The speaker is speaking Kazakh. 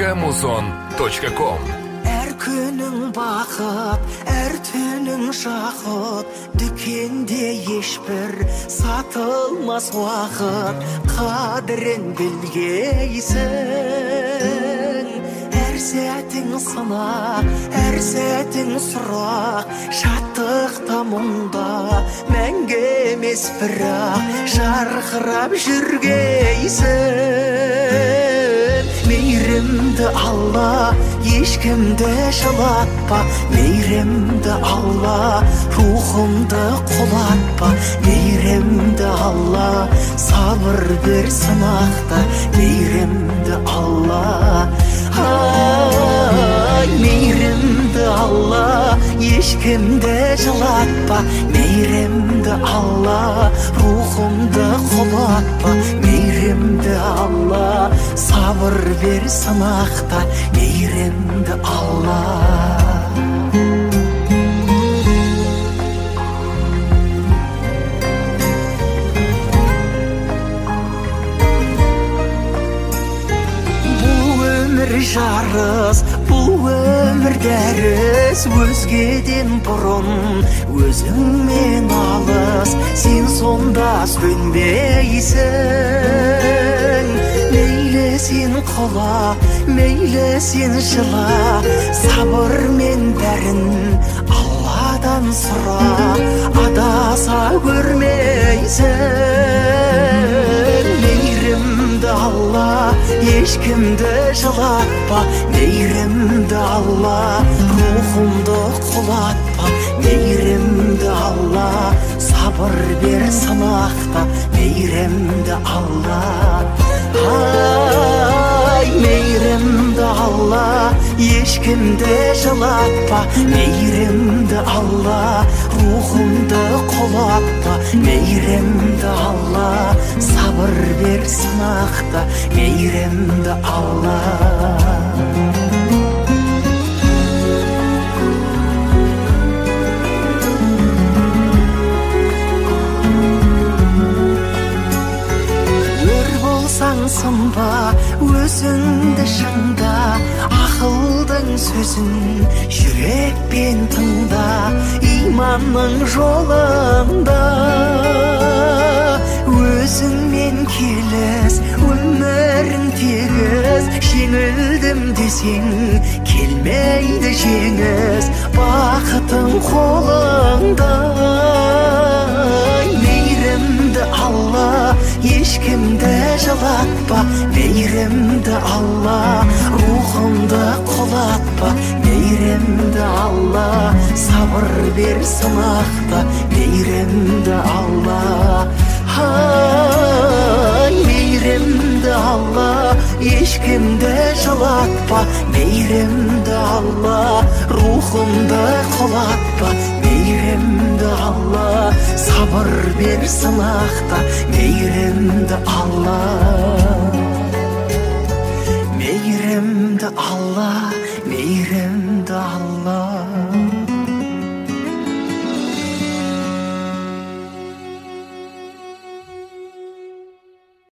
mk-muzon.com. Әр күнің бақыт, әр түнің жақыт, дүкенде ешбір сатылмас уақыт, қадірін білгейсің. Әр сәтің сынақ, әр сәтің сұрақ, шаттықта мұңда мәңгі емес бірақ жарқырап жүргейсің. Мейірімді Алла, ешкімді жылатпа, мейірімді Алла, рухымды құлатпа, мейірімді Алла, сабыр бер сынақта, мейірімді Алла. Ай, мейірімді Алла, ешкімді жылатпа, мейірімді Алла, рухымды құлатпа, мейірімді Алла, сабыр бер сынақта, мейірімді Алла. Жарыс, бұл өмір дәріс, өзгеден бұрын өзіңмен алыс, сен сонда сөнбейсің. Мейлі сен құла, мейлі сен жыла, сабырмен бәрін Алладан сұра, адаса көрмейсің. Мейірімді Алла, ешкімді жылатпа, мейірімді Алла, рухымды құлатпа, мейірімді Алла, сабыр бер сынақта, мейірімді Алла. Ай, мейірімді Алла, ешкімді жылатпа, мейірімді Алла, рухымды құлатпа, мейірімді Алла, сабыр бер сынақта, мейірімді Алла. Сынба, өзіңді шыңда, ақылдың сөзін жүрекпен тыңда, иманның жолында өзіңмен келіс, өмірің тегіс, жеңілдім десең келмейді жеңіс, бақытың қолыңда. Мейірімді Алла, ешкімді жылатпа, мейірімді Алла, рухымды құлатпа, мейірімді Алла, сабыр бер сынақта, мейірімді Алла. Ай, мейірімді Алла, ешкімді жылатпа, мейірімді Алла, рухымды құлатпа, мейірімді Алла, сабыр бер сынақта, мейірімді Алла.